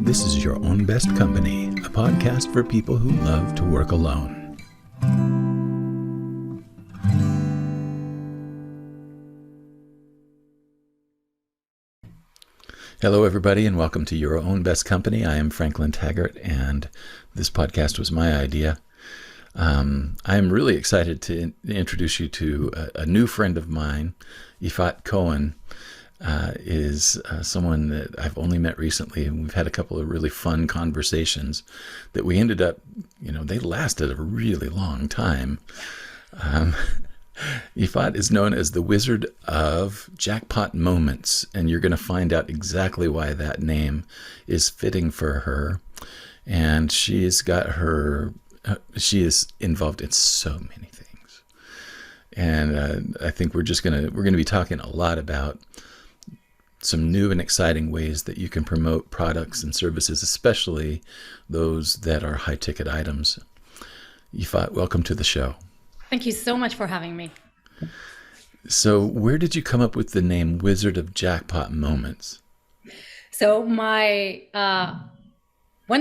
This is Your Own Best Company, a podcast for people who love to work alone. Hello, everybody, and welcome to Your Own Best Company. I am Franklin Taggart, and this podcast was my idea. I am really excited to introduce you to a new friend of mine. Yifat Cohen is someone that I've only met recently, and we've had a couple of really fun conversations that we ended up, they lasted a really long time. Yifat is known as the Wizard of Jackpot Moments, and you're going to find out exactly why that name is fitting for her. And she is involved in so many things. And I think we're going to be talking a lot about some new and exciting ways that you can promote products and services, especially those that are high-ticket items. Yifat, welcome to the show. Thank you so much for having me. So where did you come up with the name Wizard of Jackpot Moments? So one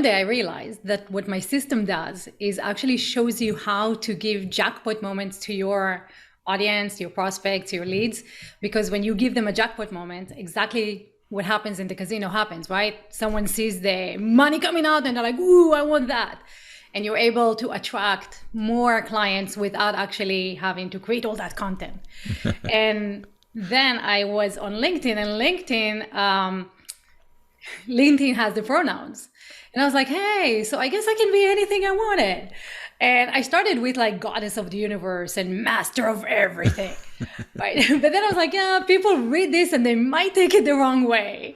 day I realized that what my system does is actually shows you how to give jackpot moments to your audience, your prospects, your leads, because when you give them a jackpot moment, exactly what happens in the casino happens, right? Someone sees the money coming out and they're like, ooh, I want that. And you're able to attract more clients without actually having to create all that content. And then I was on LinkedIn, and LinkedIn has the pronouns. And I was like, hey, so I guess I can be anything I wanted. And I started with like goddess of the universe and master of everything, right? But then I was like, yeah, people read this and they might take it the wrong way.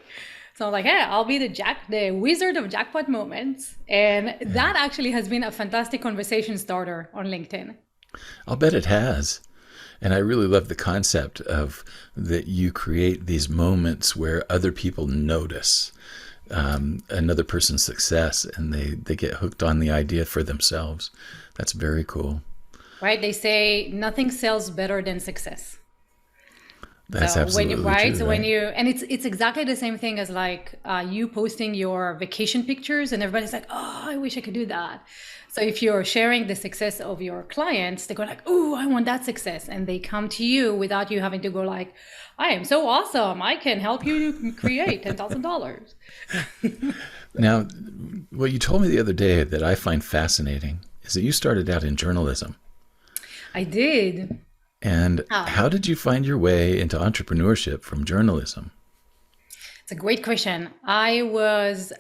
So I was like, hey, I'll be the Wizard of Jackpot Moments. And that actually has been a fantastic conversation starter on LinkedIn. I'll bet it has. And I really love the concept of that you create these moments where other people notice another person's success, and they get hooked on the idea for themselves. That's very cool. Right? They say nothing sells better than success. That's absolutely true. Right? So when and it's exactly the same thing as like you posting your vacation pictures, and everybody's like, oh, I wish I could do that. So if you're sharing the success of your clients, they go like, oh, I want that success. And they come to you without you having to go like, I am so awesome. I can help you create $10,000. Now, what you told me the other day that I find fascinating is that you started out in journalism. I did. And how did you find your way into entrepreneurship from journalism? It's a great question. I was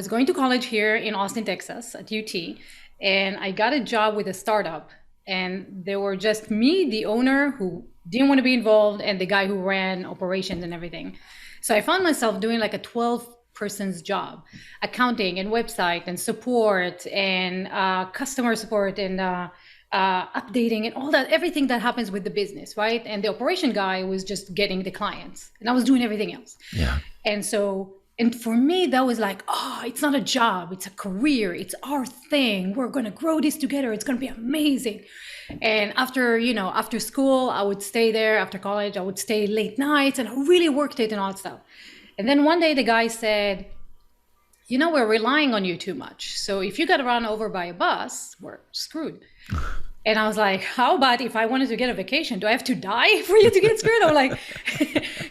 going to college here in Austin, Texas at UT, and I got a job with a startup. And there were just me, the owner, who didn't want to be involved, and the guy who ran operations and everything. So I found myself doing like a 12-person's job, accounting and website and support and customer support and updating and all that, everything that happens with the business, right? And the operation guy was just getting the clients, and I was doing everything else. Yeah. And for me, that was like, oh, it's not a job, it's a career, it's our thing. We're going to grow this together. It's going to be amazing. And after school, I would stay there. After college, I would stay late nights, and I really worked it and all that stuff. And then one day the guy said, we're relying on you too much. So if you got run over by a bus, we're screwed. And I was like, how about if I wanted to get a vacation, do I have to die for you to get screwed? I'm like,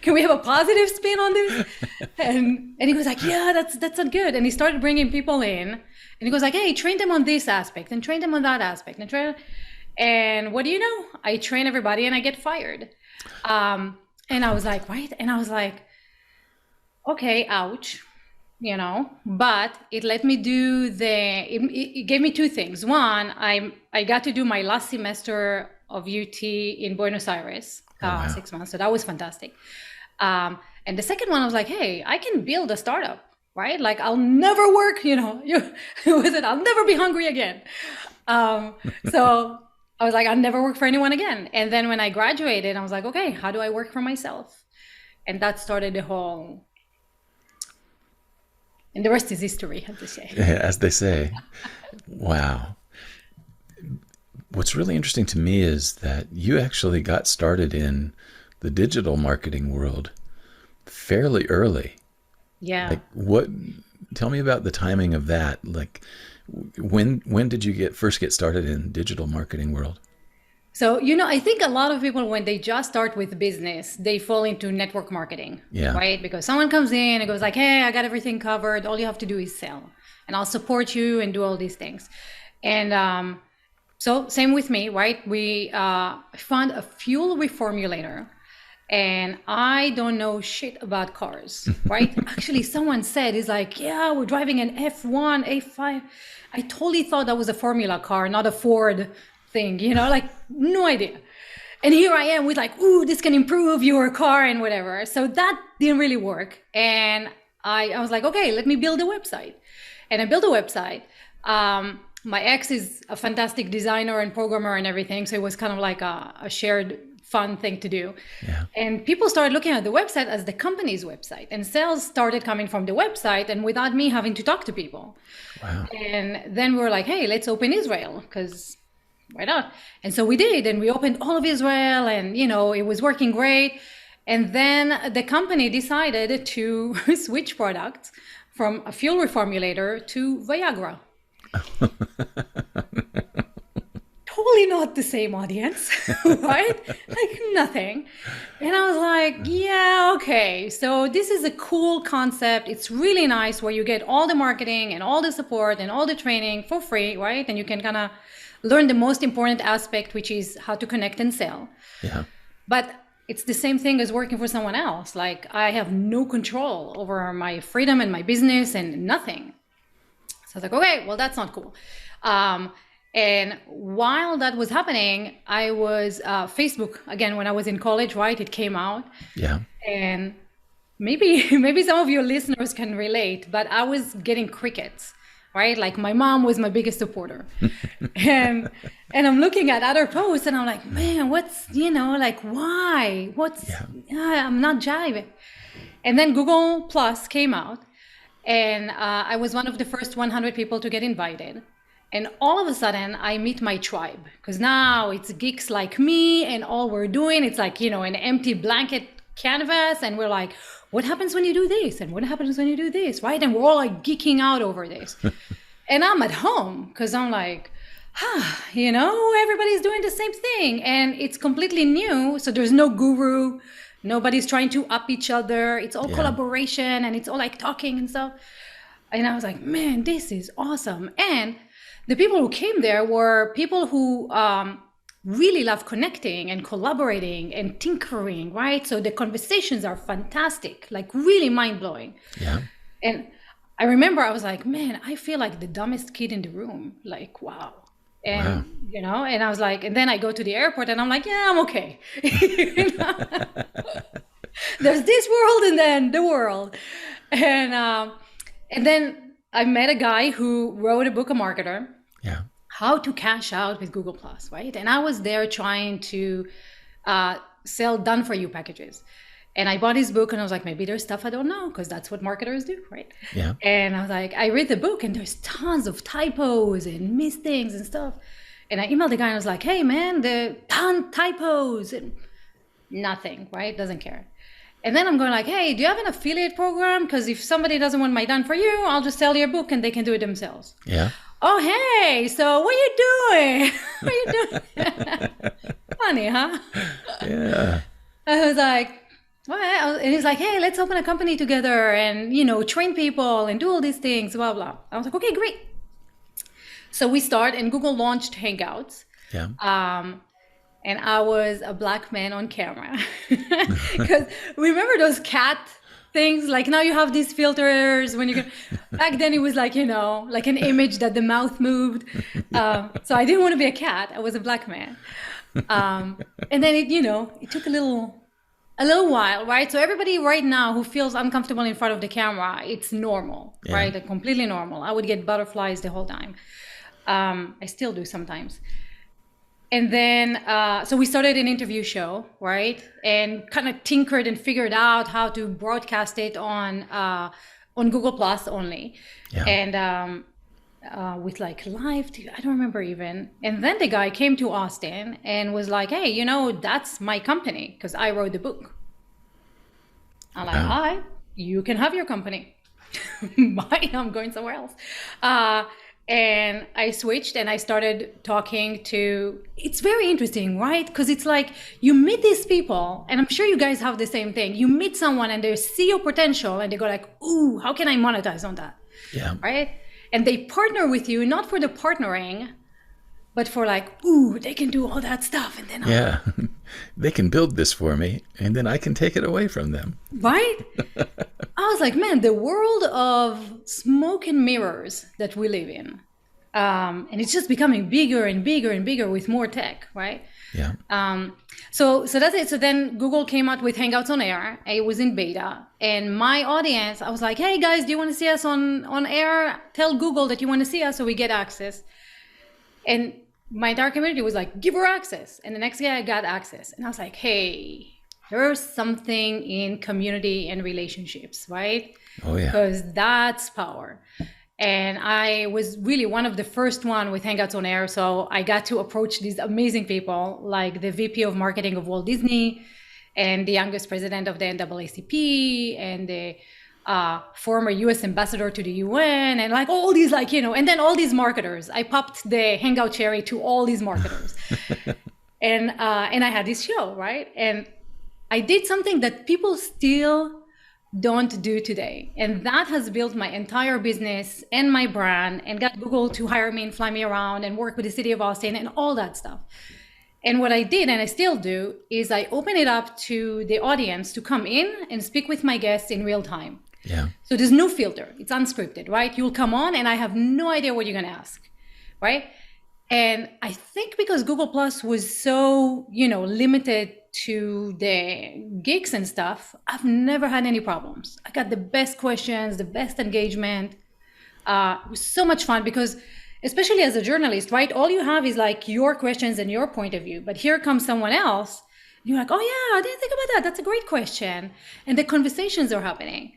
can we have a positive spin on this? And he was like, yeah, that's not good. And he started bringing people in, and he goes like, hey, train them on this aspect and train them on that aspect. And what do you know? I train everybody and I get fired. And I was like, right? And I was like, okay, ouch. But it let me do it gave me two things. One, I got to do my last semester of UT in Buenos Aires, 6 months. So that was fantastic. And the second one, I was like, hey, I can build a startup, right? Like I'll never work, I'll never be hungry again. So I was like, I'll never work for anyone again. And then when I graduated, I was like, okay, how do I work for myself? And that started the whole. And the rest is history, as they say. Wow. What's really interesting to me is that you actually got started in the digital marketing world fairly early. Yeah. Like what tell me about the timing of that. Like, when did you first get started in digital marketing world? So, I think a lot of people, when they just start with business, they fall into network marketing, Yeah. right? Because someone comes in and goes like, hey, I got everything covered. All you have to do is sell, and I'll support you and do all these things. And so same with me, right? We found a fuel reformulator, and I don't know shit about cars, right? Actually, someone said, it's like, yeah, we're driving an F1, A5. I totally thought that was a Formula car, not a Ford thing, like no idea. And here I am with like, ooh, this can improve your car and whatever. So that didn't really work. And I was like, okay, let me build a website. And I built a website. My ex is a fantastic designer and programmer and everything. So it was kind of like a shared fun thing to do. Yeah. And people started looking at the website as the company's website, and sales started coming from the website and without me having to talk to people. Wow. And then we were like, hey, let's open Israel, because why not? And so we did, and we opened all of Israel, and it was working great. And then the company decided to switch products from a fuel reformulator to Viagra. Totally not the same audience, right? Like nothing. And I was like, yeah, okay. So this is a cool concept. It's really nice, where you get all the marketing and all the support and all the training for free, right? And you can kind of learn the most important aspect, which is how to connect and sell. Yeah. But it's the same thing as working for someone else. Like, I have no control over my freedom and my business and nothing. So I was like, okay, well, that's not cool. And while that was happening, I was Facebook, again, when I was in college, right? It came out. Yeah. And maybe some of your listeners can relate, but I was getting crickets, right? Like, my mom was my biggest supporter. and I'm looking at other posts and I'm like, man, what's, like, why? I'm not jiving. And then Google Plus came out, and I was one of the first 100 people to get invited. And all of a sudden I meet my tribe, because now it's geeks like me, and all we're doing, it's like, an empty blanket canvas. And we're like, what happens when you do this? And what happens when you do this? Right. And we're all like geeking out over this. And I'm at home because I'm like, everybody's doing the same thing, and it's completely new. So there's no guru. Nobody's trying to up each other. It's all collaboration, and it's all like talking and stuff. And I was like, man, this is awesome. And the people who came there were people who really love connecting and collaborating and tinkering, right? So the conversations are fantastic, like really mind-blowing. Yeah. And I remember I was like, man, I feel like the dumbest kid in the room. Like, wow. And, and I was like, and then I go to the airport and I'm like, yeah, I'm okay. There's this world and then the world. And then I met a guy who wrote a book, a marketer. Yeah. How to cash out with Google Plus, right? And I was there trying to sell done for you packages. And I bought his book and I was like, maybe there's stuff I don't know, because that's what marketers do, right? Yeah. And I was like, I read the book and there's tons of typos and missed things and stuff. And I emailed the guy and I was like, hey man, the ton typos and nothing, right? Doesn't care. And then I'm going like, hey, do you have an affiliate program? Because if somebody doesn't want my done for you, I'll just sell your book and they can do it themselves. Yeah. Oh, hey, so what are you doing? What are you doing? Funny, huh? Yeah. I was like, what? And he's like, hey, let's open a company together and, train people and do all these things, blah, blah. I was like, okay, great. So we start, and Google launched Hangouts. Yeah. And I was a black man on camera. Because remember those cat things? Like, now you have these filters when you can. Back then it was like, like an image that the mouth moved. So I didn't want to be a cat. I was a black man. And then it took a little while, right? So everybody right now who feels uncomfortable in front of the camera, it's normal, right? Like, completely normal. I would get butterflies the whole time. I still do sometimes. And then, so we started an interview show, right? And kind of tinkered and figured out how to broadcast it on Google Plus only. Yeah. And with like live, I don't remember even. And then the guy came to Austin and was like, hey, that's my company, because I wrote the book. I'm like, hi, you can have your company. Bye, I'm going somewhere else. And I switched and I started talking to, it's very interesting, right? Because it's like you meet these people, and I'm sure you guys have the same thing. You meet someone and they see your potential and they go like, ooh, how can I monetize on that? Yeah. Right? And they partner with you, not for the partnering, but for like, ooh, they can do all that stuff. And then Yeah. They can build this for me, and then I can take it away from them. right? I was like, man, the world of smoke and mirrors that we live in. And it's just becoming bigger and bigger and bigger with more tech, right? Yeah. So that's it. So then Google came out with Hangouts on Air. It was in beta. And my audience, I was like, hey guys, do you want to see us on air? Tell Google that you want to see us so we get access. And my entire community was like, give her access. And the next day I got access. And I was like, hey, there's something in community and relationships, right? Oh, yeah. Because that's power. And I was really one of the first one with Hangouts on Air. So I got to approach these amazing people like the VP of marketing of Walt Disney and the youngest president of the NAACP and the former US ambassador to the UN and like all these like, and then all these marketers. I popped the Hangout cherry to all these marketers. and I had this show, right? And I did something that people still don't do today. And that has built my entire business and my brand and got Google to hire me and fly me around and work with the city of Austin and all that stuff. And what I did, and I still do, is I open it up to the audience to come in and speak with my guests in real time. Yeah. So there's no filter. It's unscripted, right? You'll come on and I have no idea what you're going to ask, right? And I think because Google Plus was so, limited to the gigs and stuff, I've never had any problems. I got the best questions, the best engagement. It was so much fun because, especially as a journalist, right? All you have is like your questions and your point of view. But here comes someone else. You're like, oh yeah, I didn't think about that. That's a great question. And the conversations are happening.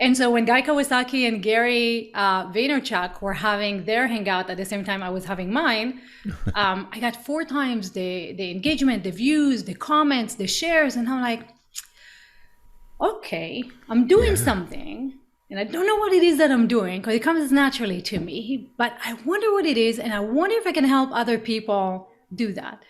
And so when Guy Kawasaki and Gary Vaynerchuk were having their hangout at the same time I was having mine, I got 4 times the engagement, the views, the comments, the shares. And I'm like, okay, I'm doing something. And I don't know what it is that I'm doing because it comes naturally to me. But I wonder what it is. And I wonder if I can help other people do that.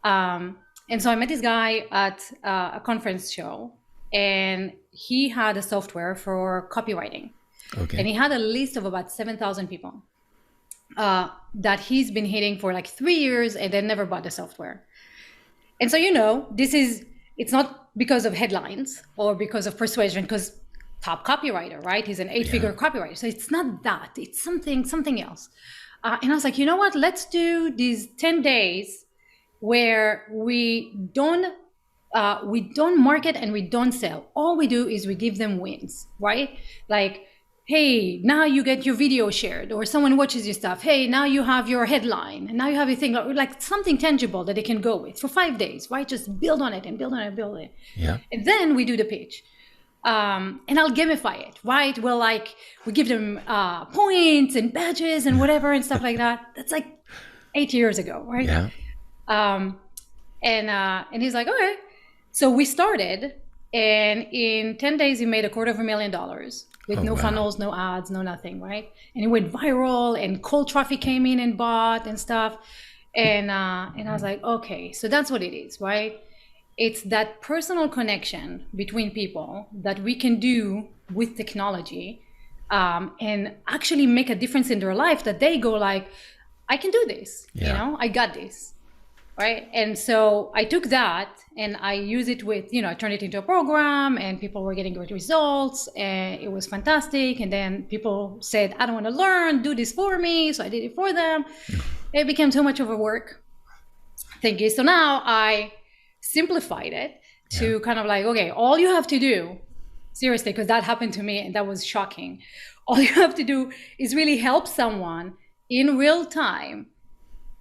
And so I met this guy at a conference show. And he had a software for copywriting. Okay. And he had a list of about 7,000 people that he's been hitting for like 3 years and then never bought the software. And so, it's not because of headlines or because of persuasion, because top copywriter, right? He's an 8-figure copywriter. So it's not that, it's something else. And I was like, you know what? Let's do these 10 days where we don't market and we don't sell. All we do is we give them wins, right? Like, hey, now you get your video shared or someone watches your stuff. Hey, now you have your headline and now you have your thing, like something tangible that they can go with for 5 days, right? Just build on it and build on it and build it. Yeah. And then we do the pitch. And I'll gamify it, right? Well, like we give them points and badges and whatever and stuff like that. That's like 8 years ago, right? Yeah. And he's like, okay. So we started, and in 10 days, he made $250,000 with no funnels, no ads, no nothing, right? And it went viral, and cold traffic came in and bought and stuff. And I was like, okay, so that's what it is, right? It's that personal connection between people that we can do with technology and actually make a difference in their life, that they go like, I can do this, I got this. Right. And so I took that and I use it with, I turned it into a program and people were getting great results and it was fantastic. And then people said, I don't want to learn, do this for me. So I did it for them. It became too much of a work. Thank you. So now I simplified it to kind of like, okay, all you have to do, seriously, because that happened to me and that was shocking. All you have to do is really help someone in real time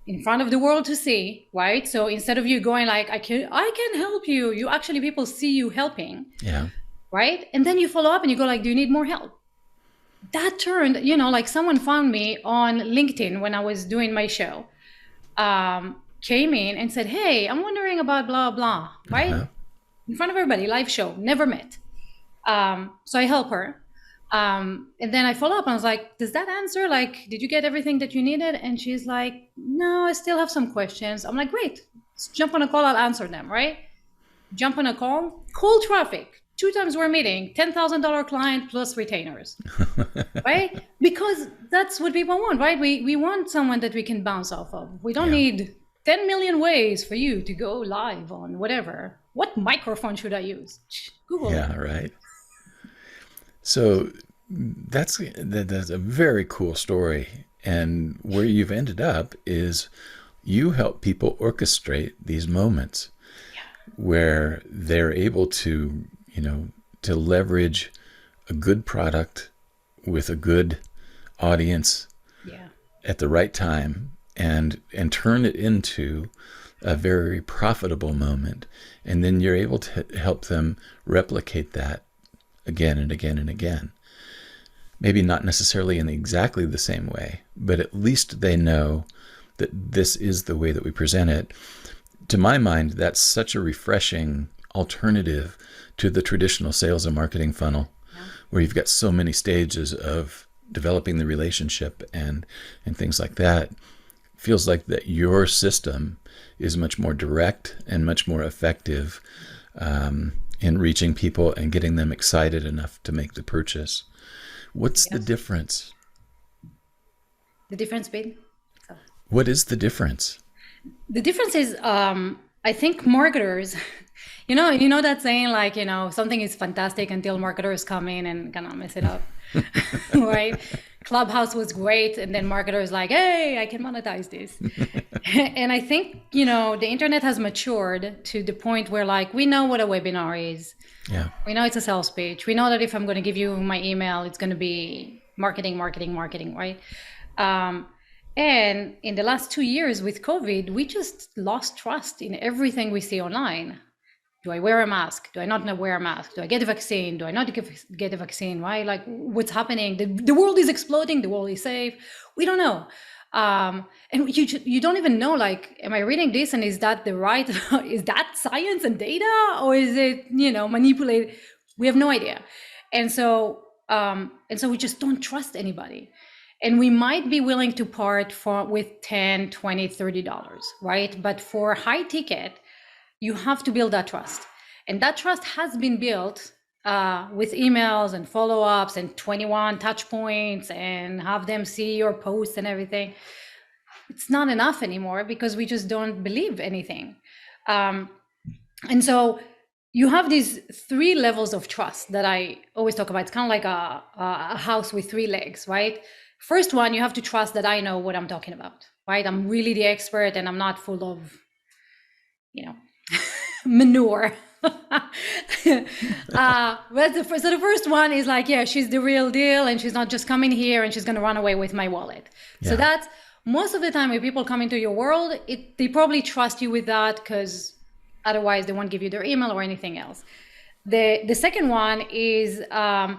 in front of the world to see, right? So instead of you going like, I can help you, people see you helping, right? And then you follow up and you go like, do you need more help? That turned, like someone found me on LinkedIn when I was doing my show, came in and said, hey, I'm wondering about blah, blah, right? In front of everybody, live show, never met. So I help her. And then I follow up and I was like, does that answer? Like, did you get everything that you needed? And she's like, no, I still have some questions. I'm like, great, let's jump on a call, I'll answer them, right? Jump on a call, cold traffic. 2 times we're meeting, $10,000 client plus retainers, right? Because that's what people want, right? We want someone that we can bounce off of. We don't need 10 million ways for you to go live on whatever. What microphone should I use? Google it. Yeah, right. So that's a very cool story. And where you've ended up is you help people orchestrate these moments where they're able to, to leverage a good product with a good audience at the right time and turn it into a very profitable moment. And then you're able to help them replicate that again and again and again. Maybe not necessarily in exactly the same way, but at least they know that this is the way that we present it. To my mind, that's such a refreshing alternative to the traditional sales and marketing funnel, where you've got so many stages of developing the relationship and things like that. Feels like that your system is much more direct and much more effective in reaching people and getting them excited enough to make the purchase. What's the difference? The difference being? What is the difference? The difference is, I think marketers, you know that saying, like, something is fantastic until marketers come in and kind of mess it up, right? Clubhouse was great, and then marketers like, hey, I can monetize this. And I think, the internet has matured to the point where, like, we know what a webinar is. Yeah. We know it's a sales pitch. We know that if I'm going to give you my email, it's going to be marketing, right? And in the last 2 years with COVID, we just lost trust in everything we see online. Do I wear a mask? Do I not wear a mask? Do I get a vaccine? Do I not get a vaccine? Right? Like, what's happening? The world is exploding. The world is safe. We don't know. And you don't even know, like, am I reading this and is that the right, is that science and data, or is it, manipulated? We have no idea. And so we just don't trust anybody. And we might be willing to part with $10, $20, $30, right? But for high ticket, you have to build that trust. And that trust has been built with emails and follow-ups and 21 touch points and have them see your posts and everything. It's not enough anymore because we just don't believe anything. And so you have these 3 levels of trust that I always talk about. It's kind of like a house with 3 legs, right? First one, you have to trust that I know what I'm talking about, right? I'm really the expert and I'm not full of, manure. But the first one is like, yeah, she's the real deal and she's not just coming here and she's going to run away with my wallet. Yeah. So that's most of the time when people come into your world, they probably trust you with that because otherwise they won't give you their email or anything else. The second one is I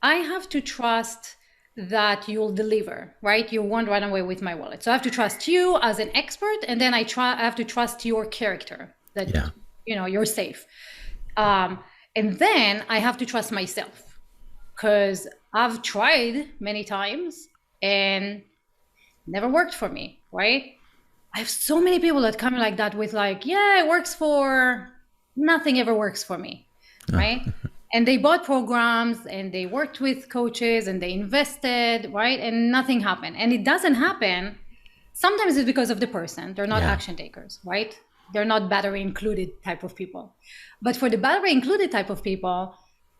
have to trust that you'll deliver, right? You won't run away with my wallet. So I have to trust you as an expert, and then I have to trust your character that you're safe. And then I have to trust myself because I've tried many times and never worked for me, right? I have so many people that come like that with like, yeah, it works for nothing ever works for me, right? And they bought programs and they worked with coaches and they invested, right? And nothing happened. And it doesn't happen. Sometimes it's because of the person. They're not action takers, right? They're not battery included type of people. But for the battery included type of people,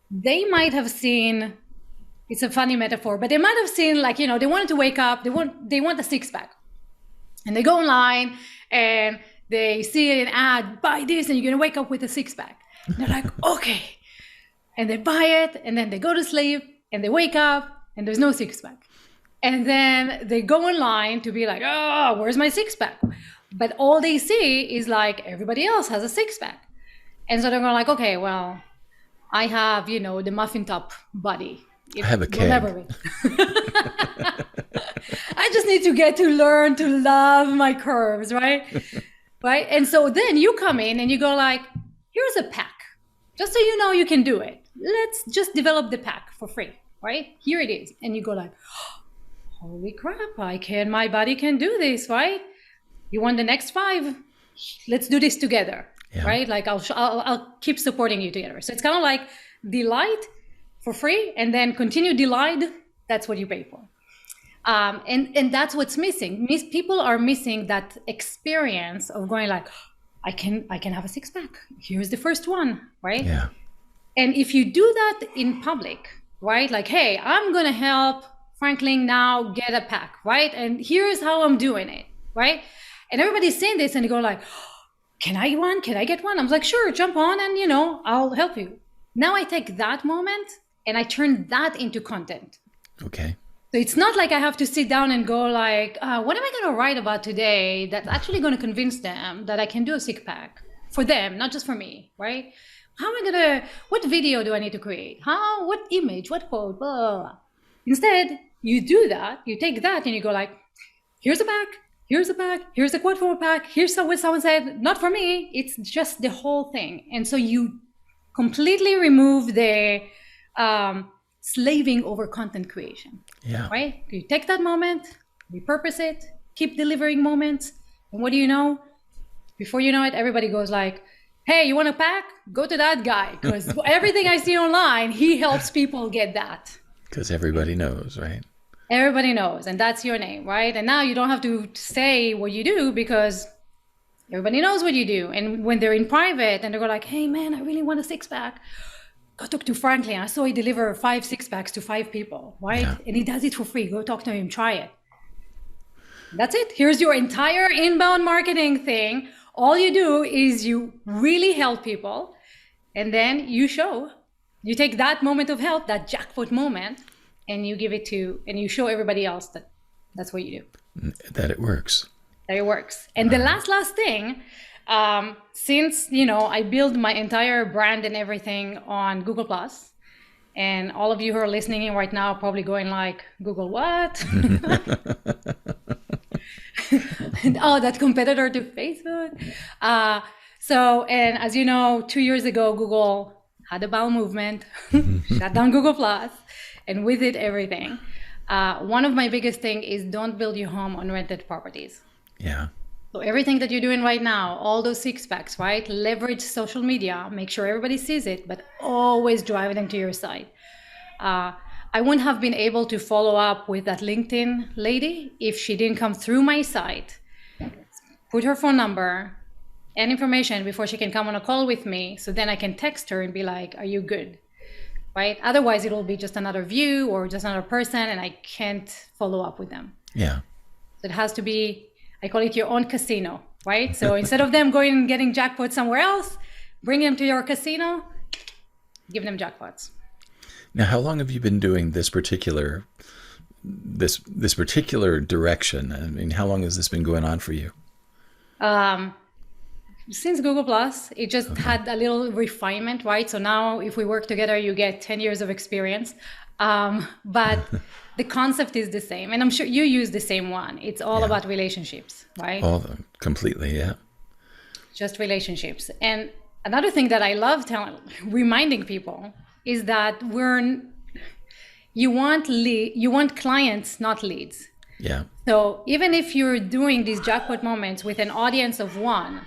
they might have seen, it's a funny metaphor, but they might have seen like, they wanted to wake up, they want a 6-pack. And they go online and they see an ad, buy this and you're going to wake up with a 6-pack. And they're like, okay. And they buy it, and then they go to sleep, and they wake up, and there's no 6-pack. And then they go online to be like, oh, where's my 6-pack? But all they see is like, everybody else has a 6-pack. And so they're going like, okay, well, I have, the muffin top body. I have a keg. I just need to get to learn to love my curves, right? Right? And so then you come in and you go like, here's a pack. Just so you know you can do it. Let's just develop the pack for free. right? Here it is. And you go like, holy crap, my body can do this, right? You want the next 5? Let's do this together, right? Like I'll keep supporting you together. So it's kind of like delight for free, and then continue delight. That's what you pay for. And that's what's missing. People are missing that experience of going like, I can have a 6-pack. Here's the first one, right? Yeah. And if you do that in public, right? Like, hey, I'm gonna help Franklin now get a pack, right? And here's how I'm doing it, right? And everybody's saying this, and they go like, can I get one? Can I get one? I'm like, sure, jump on, and I'll help you. Now I take that moment and I turn that into content. Okay. So it's not like I have to sit down and go like, what am I going to write about today that's actually going to convince them that I can do a 6-pack for them, not just for me, right? What video do I need to create? What image, what quote, blah, blah, blah. Instead, you do that, you take that and you go like, here's a pack, here's a pack, here's a quote from a pack, here's what someone said, not for me, it's just the whole thing. And so you completely remove the slaving over content creation, right? You take that moment, repurpose it, keep delivering moments, and what do you know? Before you know it, everybody goes like, hey, you want a pack? Go to that guy, because everything I see online, he helps people get that. Because everybody knows, right? Everybody knows, and that's your name, right? And now you don't have to say what you do because everybody knows what you do. And when they're in private and they go like, hey man, I really want a 6-pack, go talk to Franklin. I saw he deliver 5 6-packs to 5 people, right? Yeah. And he does it for free. Go talk to him, try it. That's it. Here's your entire inbound marketing thing. All you do is you really help people, and then you take that moment of help, that jackpot moment, and you give it to, and you show everybody else that that's what you do. That it works. That it works. And the last thing, since, I build my entire brand and everything on Google Plus, and all of you who are listening in right now are probably going like, Google what? And, that competitor to Facebook. And as you know, 2 years ago, Google had a bowel movement, shut down Google Plus, and with it, everything. One of my biggest thing is don't build your home on rented properties. Yeah. So everything that you're doing right now, all those 6-packs, right? Leverage social media, make sure everybody sees it, but always drive them to your site. I wouldn't have been able to follow up with that LinkedIn lady if she didn't come through my site, put her phone number and information before she can come on a call with me. So then I can text her and be like, are you good? Right? Otherwise, it'll be just another view or just another person, and I can't follow up with them. Yeah. So it has to be, I call it your own casino, right? So instead of them going and getting jackpots somewhere else, bring them to your casino, give them jackpots. Now, how long have you been doing this particular direction? I mean, how long has this been going on for you? Since Google Plus, it just had a little refinement, right? So now if we work together, you get 10 years of experience. But the concept is the same. And I'm sure you use the same one. It's all about relationships, right? Completely, yeah. Just relationships. And another thing that I love reminding people is that you want clients, not leads. Yeah. So even if you're doing these jackpot moments with an audience of 1,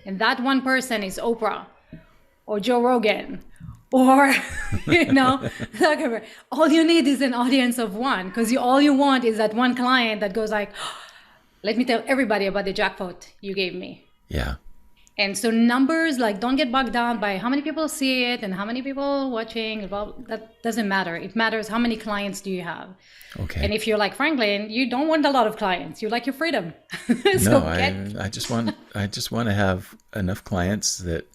and that one person is Oprah or Joe Rogan or, Zuckerberg, all you need is an audience of 1, because all you want is that one client that goes like, let me tell everybody about the jackpot you gave me. Yeah. And so numbers, like, don't get bogged down by how many people see it and how many people watching. That doesn't matter. It matters how many clients do you have. Okay. And if you're like Franklin, you don't want a lot of clients. You like your freedom. I just want to have enough clients that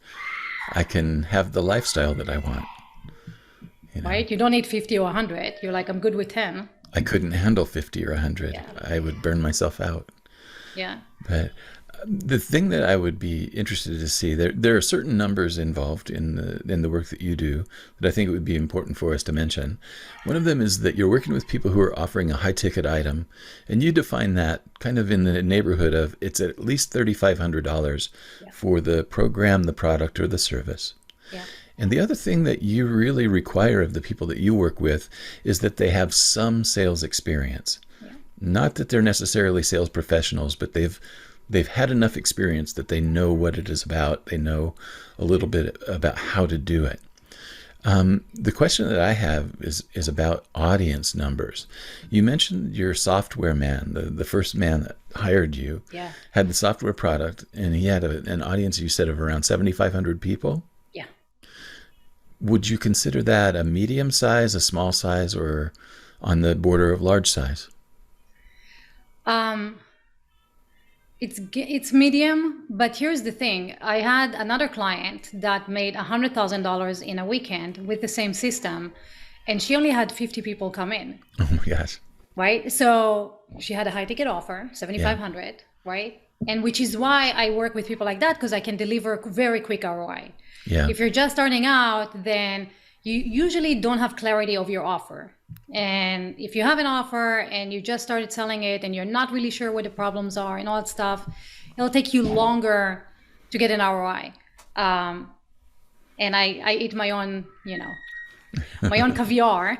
I can have the lifestyle that I want. Right? You don't need 50 or 100. You're like, I'm good with 10. I couldn't handle 50 or 100. Yeah. I would burn myself out. Yeah. But the thing that I would be interested to see, there are certain numbers involved in the work that you do that I think it would be important for us to mention. One of them is that you're working with people who are offering a high ticket item, and you define that kind of in the neighborhood of it's at least $3,500 for the program, the product, or the service. Yeah. And the other thing that you really require of the people that you work with is that they have some sales experience. Yeah. Not that they're necessarily sales professionals, but they've had enough experience that they know what it is about. They know a little bit about how to do it. The question that I have is about audience numbers. You mentioned your software man, the first man that hired you, Yeah. had the software product, and he had an audience, you said, of around 7,500 people. Yeah. Would you consider that a medium size, a small size, or on the border of large size? Um, it's medium, but here's the thing. I had another client that made $100,000 in a weekend with the same system, and she only had 50 people come in, Oh my gosh. right? So she had a high ticket offer, 7,500, right? And which is why I work with people like that, because I can deliver very quick ROI. Yeah. If you're just starting out, then you usually don't have clarity of your offer. And if you have an offer and you just started selling it and you're not really sure what the problems are and all that stuff, it'll take you longer to get an ROI. And I eat my own, my own caviar.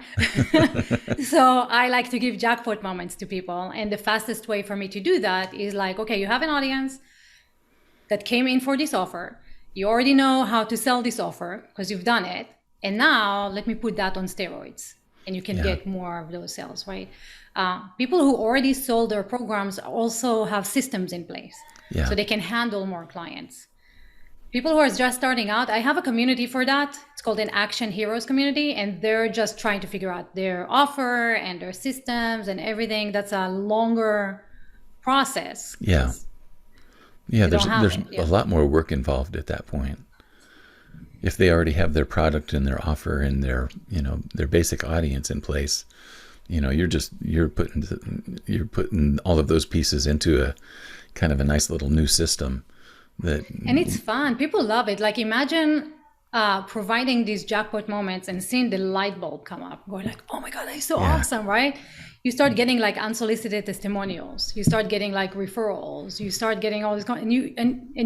So I like to give jackpot moments to people. And the fastest way for me to do that is like, okay, you have an audience that came in for this offer. You already know how to sell this offer because you've done it. And now let me put that on steroids and you can get more of those sales, right? People who already sold their programs also have systems in place so they can handle more clients. People who are just starting out, I have a community for that. It's called an Action Heroes community, and they're just trying to figure out their offer and their systems and everything. That's a longer process. Yeah. There's a lot more work involved at that point. If they already have their product and their offer and their basic audience in place, you're putting all of those pieces into a kind of a nice little new system. And it's fun. People love it. Like imagine providing these jackpot moments and seeing the light bulb come up, going like, oh my God, that's so awesome, right? You start getting like unsolicited testimonials. You start getting like referrals. You start getting all this, and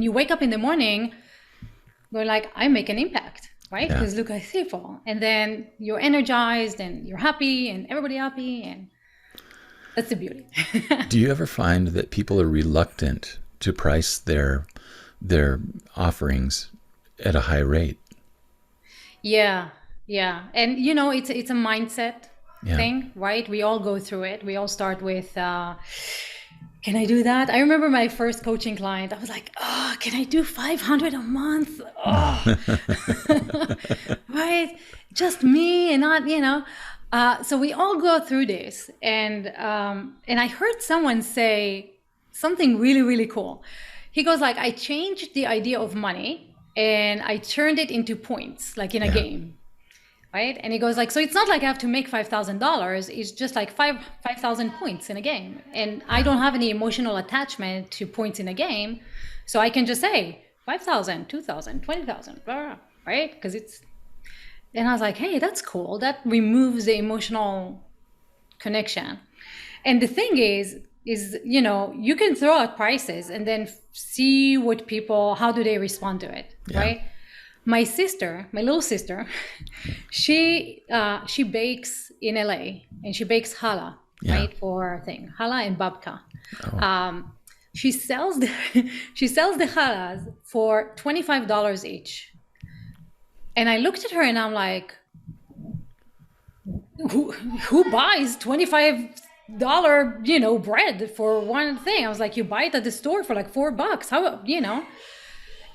you wake up in the morning going like, I make an impact, right? Because look, I see people. And then you're energized and you're happy and everybody happy, and that's the beauty. Do you ever find that people are reluctant to price their offerings at a high rate? Yeah. And it's a mindset thing, right? We all go through it. We all start with, can I do that? I remember my first coaching client. I was like, oh, can I do 500 a month? Oh. Right? Just me and not, so we all go through this. And I heard someone say something really, really cool. He goes like, I changed the idea of money and I turned it into points, like in a game, right? And he goes like, so it's not like I have to make $5,000. It's just like 5,000 points in a game. And I don't have any emotional attachment to points in a game. So I can just say 5,000, 2,000, 20,000, right? Because and I was like, hey, that's cool. That removes the emotional connection. And the thing is, you can throw out prices and then see how do they respond to it, right? My little sister, she bakes in LA and she bakes challah, right? For challah and babka. Oh. She sells the challahs for $25 each. And I looked at her and I'm like, who buys $25 bread for one thing? I was like, you buy it at the store for like $4. How,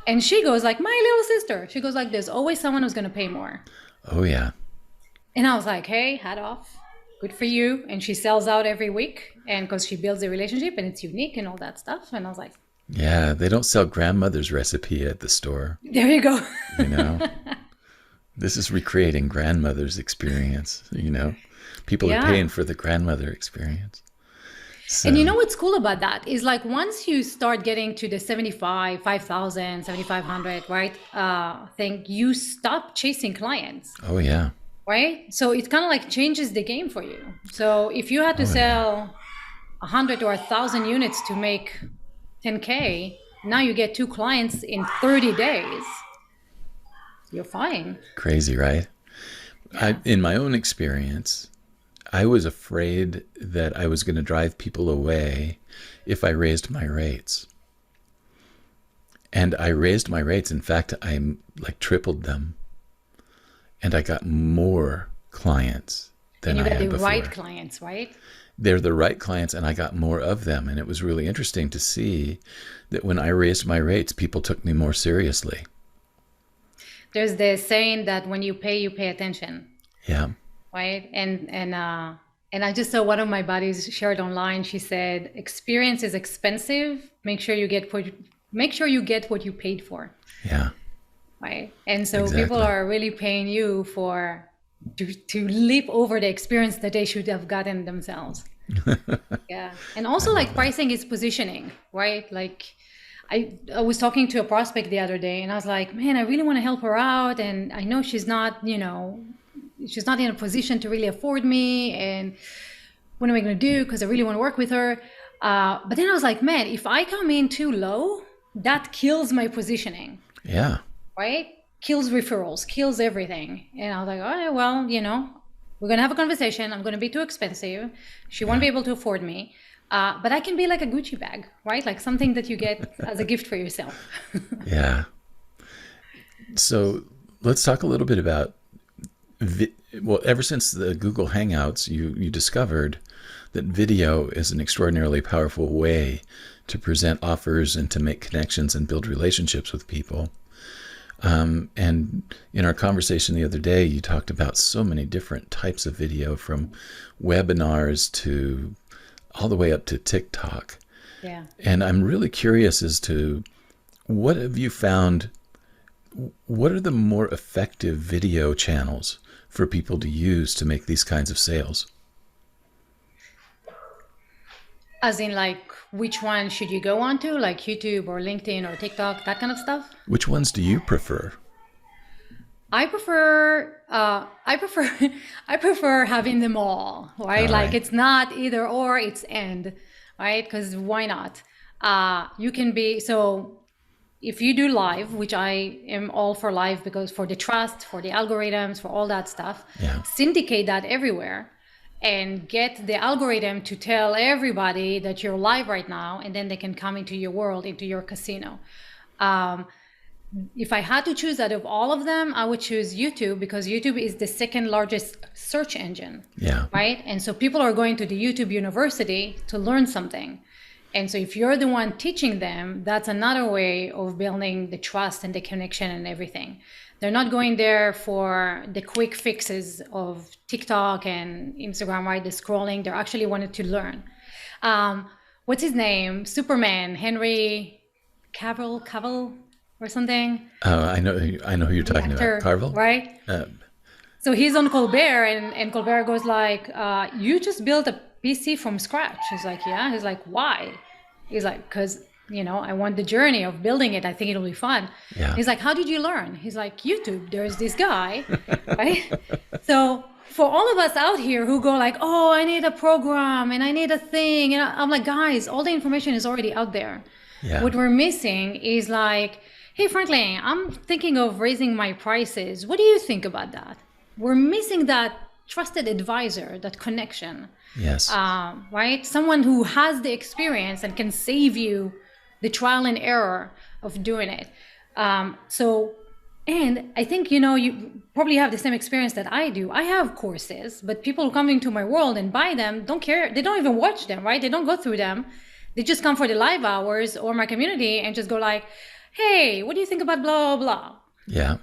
And she goes like, my little sister. She goes like, there's always someone who's going to pay more. Oh yeah. And I was like, hey, hat off. Good for you. And she sells out every week. And because she builds a relationship and it's unique and all that stuff. And I was like, yeah, they don't sell grandmother's recipe at the store. There you go. This is recreating grandmother's experience, People are paying for the grandmother experience. So. And what's cool about that is like once you start getting to the 5,000, 7,500, right, thing, you stop chasing clients. Oh, yeah. Right? So it kind of like changes the game for you. So if you had to sell 100 or 1,000 units to make 10K, now you get 2 clients in 30 days. you're fine. Crazy, right? Yeah. In my own experience, I was afraid that I was going to drive people away if I raised my rates. And I raised my rates. In fact, I like tripled them. And I got more clients And than you I got had the right before. clients, right? They're the right clients, and I got more of them. And it was really interesting to see that when I raised my rates, people took me more seriously. There's the saying that when you pay attention, Yeah. right? And I just saw one of my buddies shared online. She said, "Experience is expensive. Make sure you get what you paid for." Yeah. Right? And so people Exactly. are really paying you to leap over the experience that they should have gotten themselves. Yeah. And I also love like that. pricing is positioning, right? Like I was talking to a prospect the other day and I was like, man, I really want to help her out. And I know she's not, she's not in a position to really afford me. And what am I going to do? Because I really want to work with her. But then I was like, man, if I come in too low, that kills my positioning, Yeah. right? Kills referrals, kills everything. And I was like, all right, well, we're going to have a conversation. I'm going to be too expensive. She won't Yeah. be able to afford me. But I can be like a Gucci bag, right? Like something that you get as a gift for yourself. Yeah. So let's talk a little bit about well, ever since the Google Hangouts, you discovered that video is an extraordinarily powerful way to present offers and to make connections and build relationships with people. And in our conversation the other day, you talked about so many different types of video, from webinars to all the way up to TikTok. Yeah. And I'm really curious as to what have you found, what are the more effective video channels for people to use to make these kinds of sales? As in like, which one should you go on to? Like YouTube or LinkedIn or TikTok, that kind of stuff? Which ones do you prefer? I prefer I prefer having them all, right? All Like right. it's not either or, it's and, right? Because why not? You can be so if you do live, which I am all for live because for the trust, for the algorithms, for all that stuff, Yeah. syndicate that everywhere and get the algorithm to tell everybody that you're live right now, and then they can come into your world, into your casino. Um, if I had to choose out of all of them, I would choose YouTube because YouTube is the second largest search engine, Yeah. right? And so people are going to the YouTube University to learn something. And so if you're the one teaching them, that's another way of building the trust and the connection and everything. They're not going there for the quick fixes of TikTok and Instagram, right? The scrolling. They're actually wanted to learn. What's his name? Superman, Henry Cavill or something. I know who you're The talking about. actor, Carvel? right? Uh, So he's on Colbert, and Colbert goes like, "You just built a PC from scratch." He's like, "Yeah." He's like, "Why?" He's like, "Because I want the journey of building it. I think it'll be fun." yeah. He's like, "How did you learn?" He's like, "YouTube. There's this guy, right?" So for all of us out here who go like, "Oh, I need a program and I need a thing," and I'm like, guys, all the information is already out there. Yeah. What we're missing is like, "Hey, Franklin, I'm thinking of raising my prices. What do you think about that?" We're missing that trusted advisor, that connection, Yes. right? Someone who has the experience and can save you the trial and error of doing it. And I think, you probably have the same experience that I do. I have courses, but people who come into my world and buy them don't care. They don't even watch them, right? They don't go through them. They just come for the live hours or my community and just go like, "Hey, what do you think about blah, blah, blah?" Yeah.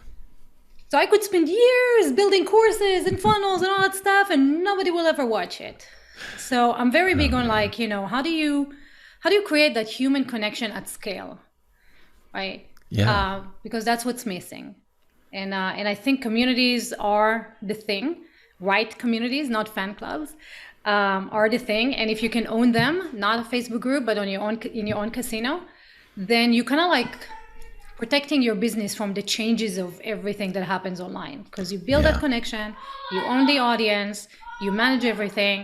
So I could spend years building courses and funnels and all that stuff, and nobody will ever watch it. So I'm very big on like, how do you create that human connection at scale, right? Yeah. Because that's what's missing, and I think communities are the thing, right? Communities, not fan clubs, are the thing. And if you can own them, not a Facebook group, but in your own casino, then you kind of like protecting your business from the changes of everything that happens online, because you build Yeah. that connection, you own the audience, you manage everything,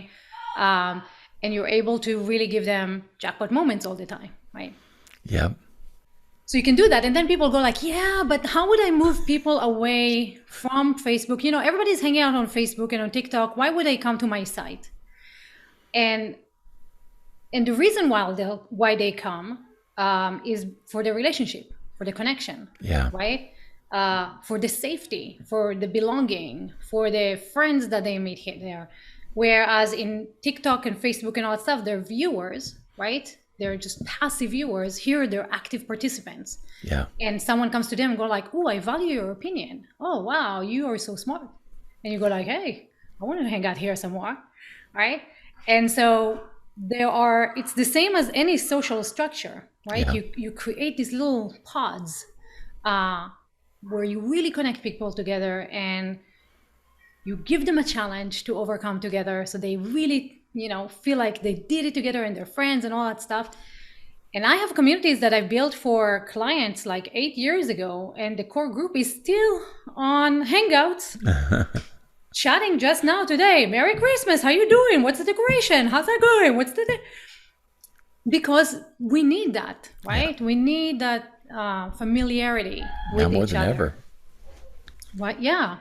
and you're able to really give them jackpot moments all the time, right? Yep. So you can do that. And then people go like, yeah, but how would I move people away from Facebook? Everybody's hanging out on Facebook and on TikTok. Why would they come to my site? And the reason why they come is for the relationship, for the connection, Yeah. right? For the safety, for the belonging, for the friends that they meet here there. Whereas in TikTok and Facebook and all that stuff, they're viewers, right? They're just passive viewers. Here, they're active participants. Yeah. And someone comes to them and go like, oh, I value your opinion. Oh, wow, you are so smart. And you go like, hey, I want to hang out here some more, right? And so it's the same as any social structure, right? Yeah. You create these little pods where you really connect people together and you give them a challenge to overcome together. So they really, feel like they did it together and they're friends and all that stuff. And I have communities that I built for clients like 8 years ago, and the core group is still on Hangouts. Chatting just now today. Merry Christmas. How you doing? What's the decoration? How's that going? Because we need that, right? Yeah. We need that familiarity with more each than other. Ever. Right? Yeah.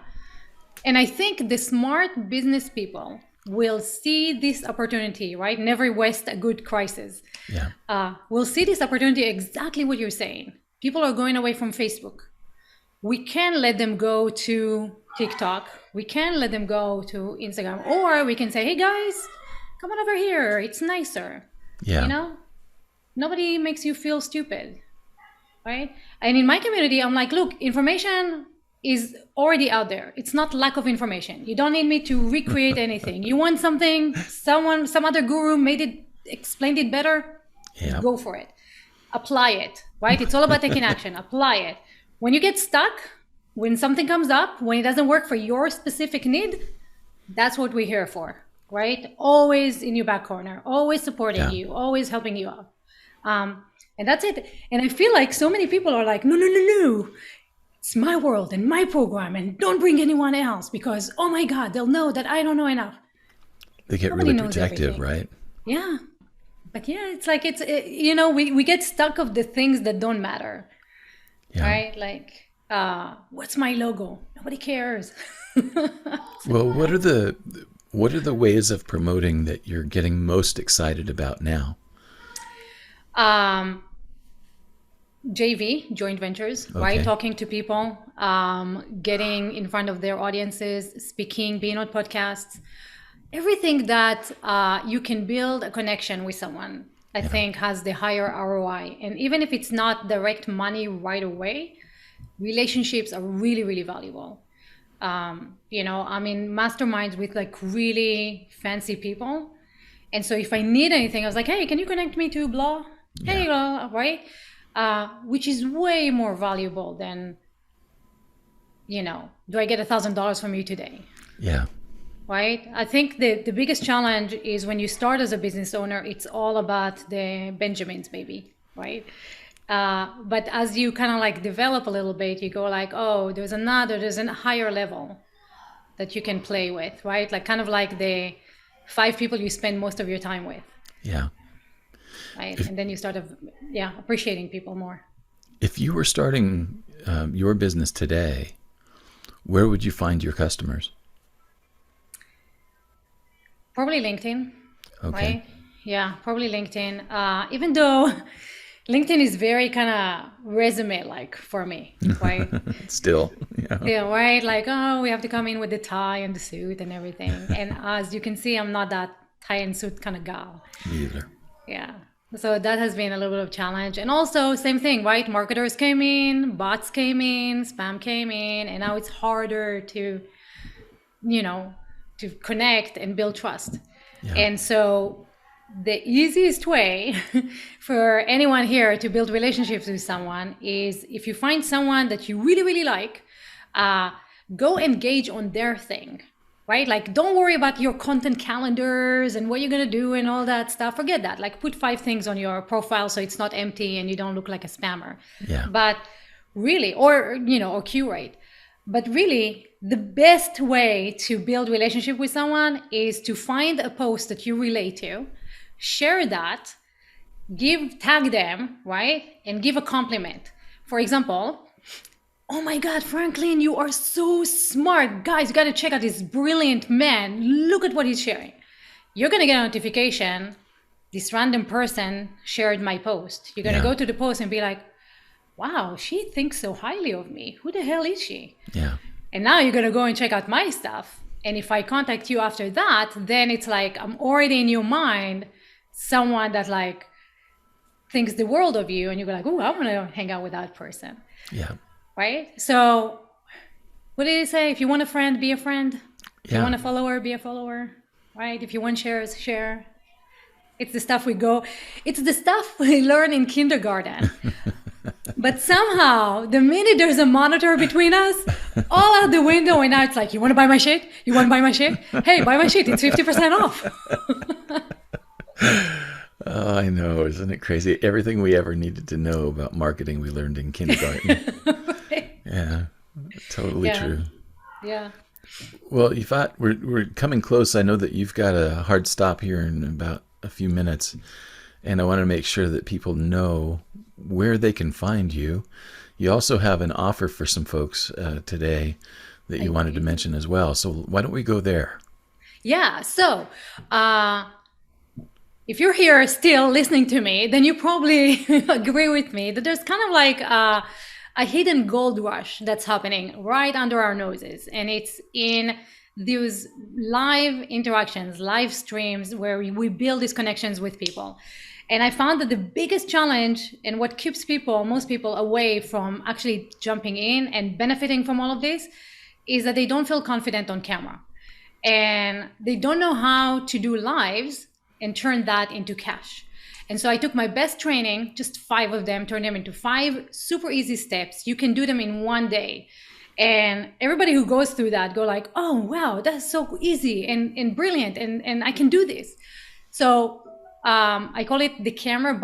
And I think the smart business people will see this opportunity, right? Never waste a good crisis. Yeah. We'll see this opportunity, exactly what you're saying. People are going away from Facebook. We can let them go to TikTok. We can let them go to Instagram, or we can say, hey guys, come on over here. It's nicer. Yeah. Nobody makes you feel stupid, right? And in my community, I'm like, look, information is already out there. It's not lack of information. You don't need me to recreate anything. You want something, some other guru explained it better, yeah. Go for it. Apply it, right? It's all about taking action. Apply it. When you get stuck, when something comes up, when it doesn't work for your specific need, that's what we're here for, right? Always in your back corner, always supporting you, always helping you out. And that's it. And I feel like so many people are like, no. It's my world and my program, and don't bring anyone else because, oh my God, they'll know that I don't know enough. They get Nobody really protective, right? Yeah. But yeah, it's like, we get stuck of the things that don't matter, right? Like, what's my logo? Nobody cares. Well, what are the ways of promoting that you're getting most excited about now? JV, joint ventures, right? Talking to people, getting in front of their audiences, speaking, being on podcasts, everything that you can build a connection with someone, I think has the higher ROI. And even if it's not direct money right away, relationships are really, really valuable. I'm in masterminds with like really fancy people. And so if I need anything, I was like, hey, can you connect me to blah? Hey, blah, right? Which is way more valuable than, do I get $1,000 from you today? Yeah. Right? I think the biggest challenge is when you start as a business owner, it's all about the Benjamins, baby, right? But as you kind of like develop a little bit, you go like, oh, there's a higher level that you can play with, right? Like kind of like the 5 people you spend most of your time with. Yeah. Right? And then you start appreciating people more. If you were starting your business today, where would you find your customers? Probably LinkedIn. Okay. Right? Yeah, probably LinkedIn. Even though LinkedIn is very kind of resume-like for me, right? Still. Yeah, right? Like, oh, we have to come in with the tie and the suit and everything. And as you can see, I'm not that tie and suit kind of gal. Me either. Yeah. So that has been a little bit of a challenge. And also same thing, right? Marketers came in, bots came in, spam came in, and now it's harder to, to connect and build trust. Yeah. And so the easiest way for anyone here to build relationships with someone is if you find someone that you really, really like, go engage on their thing. Right? Like, don't worry about your content calendars and what you're going to do and all that stuff. Forget that. Like, put 5 things on your profile so it's not empty and you don't look like a spammer. Yeah. But really, or curate. But really, the best way to build relationship with someone is to find a post that you relate to, share that, tag them, right? And give a compliment. For example, oh my God, Franklin, you are so smart. Guys, you got to check out this brilliant man. Look at what he's sharing. You're going to get a notification. This random person shared my post. You're going to Yeah. go to the post and be like, wow, she thinks so highly of me. Who the hell is she? Yeah. And now you're going to go and check out my stuff. And if I contact you after that, then it's like I'm already in your mind someone that like thinks the world of you. And you're like, oh, I want to hang out with that person. Yeah. Right? So what did he say? If you want a friend, be a friend. If you want a follower, be a follower. Right? If you want shares, share. It's the stuff it's the stuff we learn in kindergarten. But somehow, the minute there's a monitor between us, all out the window, and now it's like, you want to buy my shit? You want to buy my shit? Hey, buy my shit. It's 50% off. Oh, I know. Isn't it crazy? Everything we ever needed to know about marketing we learned in kindergarten. Right? Yeah, totally true. Yeah. Well, Yifat, we're coming close. I know that you've got a hard stop here in about a few minutes, and I want to make sure that people know where they can find you. You also have an offer for some folks today that you wanted to mention as well. So why don't we go there? Yeah. So if you're here still listening to me, then you probably agree with me that there's kind of like a hidden gold rush that's happening right under our noses. And it's in these live interactions, live streams where we build these connections with people. And I found that the biggest challenge and what keeps most people away from actually jumping in and benefiting from all of this is that they don't feel confident on camera. And they don't know how to do lives and turn that into cash. And so I took my best training, just 5 of them, turned them into 5 super easy steps. You can do them in one day. And everybody who goes through that go like, oh, wow, that's so easy and brilliant. And I can do this. So I call it the camera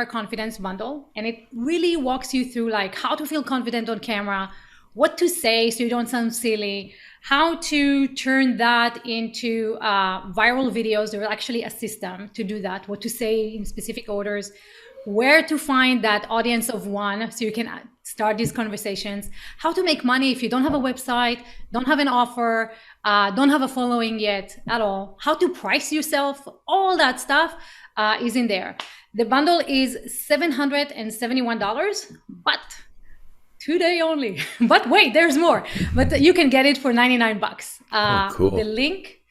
confidence bundle. And it really walks you through like how to feel confident on camera, what to say so you don't sound silly, how to turn that into viral videos. There's actually a system to do that, what to say in specific orders, where to find that audience of one so you can start these conversations, how to make money if you don't have a website, don't have an offer, don't have a following yet at all, how to price yourself, all that stuff is in there. The bundle is $771, but today only. But wait, there's more. But you can get it for $99. Cool. The link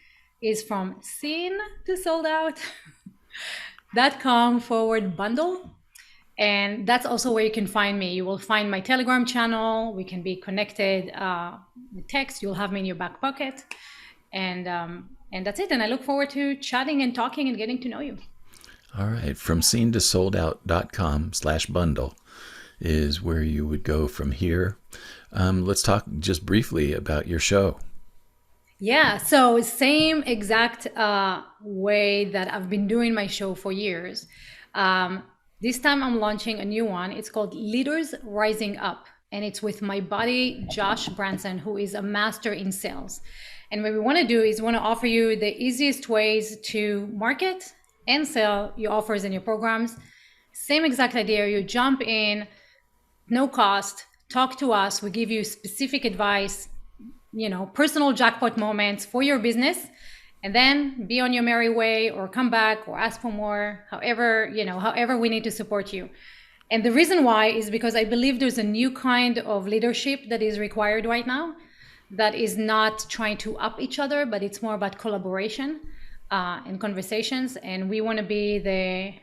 is from seen to sold out.com/bundle. And that's also where you can find me. You will find my Telegram channel. We can be connected with text. You'll have me in your back pocket. And that's it. And I look forward to chatting and talking and getting to know you. All right. From seen to sold out.com/bundle is where you would go from here. Let's talk just briefly about your show. Yeah, so same exact way that I've been doing my show for years. This time I'm launching a new one. It's called Leaders Rising Up. And it's with my buddy, Josh Branson, who is a master in sales. And what we want to do is want to offer you the easiest ways to market and sell your offers and your programs. Same exact idea. You jump in, no cost, talk to us. We give you specific advice, personal jackpot moments for your business, and then be on your merry way or come back or ask for more, however we need to support you. And the reason why is because I believe there's a new kind of leadership that is required right now that is not trying to up each other, but it's more about collaboration and conversations. And we want to be the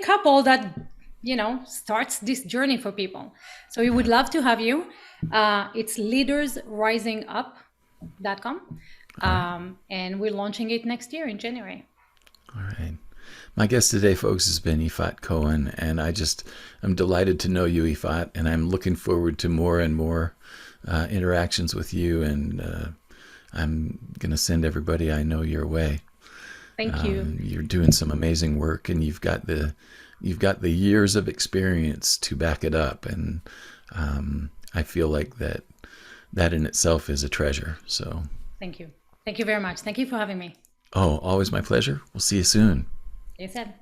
couple that starts this journey for people. So we would love to have you. It's leadersrisingup.com. And we're launching it next year in January. All right. My guest today, folks, has been Yifat Cohen, and I'm delighted to know you, Yifat, and I'm looking forward to more and more interactions with you, and I'm going to send everybody I know your way. Thank you. You're doing some amazing work, and you've got the years of experience to back it up, and I feel like that in itself is a treasure. So thank you very much. Thank you for having me. Oh, always my pleasure. We'll see you soon. You said.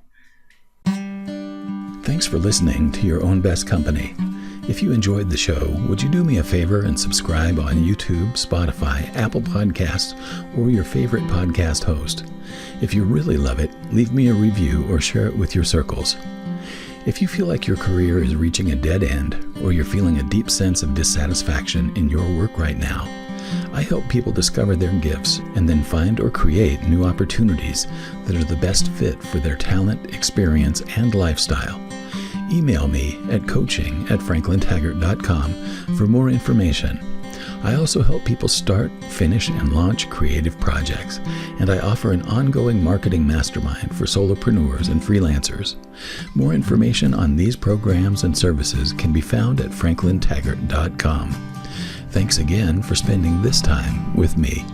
Thanks for listening to Your Own Best Company. If you enjoyed the show, would you do me a favor and subscribe on YouTube, Spotify, Apple Podcasts, or your favorite podcast host? If you really love it, leave me a review or share it with your circles. If you feel like your career is reaching a dead end, or you're feeling a deep sense of dissatisfaction in your work right now, I help people discover their gifts and then find or create new opportunities that are the best fit for their talent, experience, and lifestyle. Email me at coaching@franklintaggart.com for more information. I also help people start, finish, and launch creative projects, and I offer an ongoing marketing mastermind for solopreneurs and freelancers. More information on these programs and services can be found at franklintaggart.com. Thanks again for spending this time with me.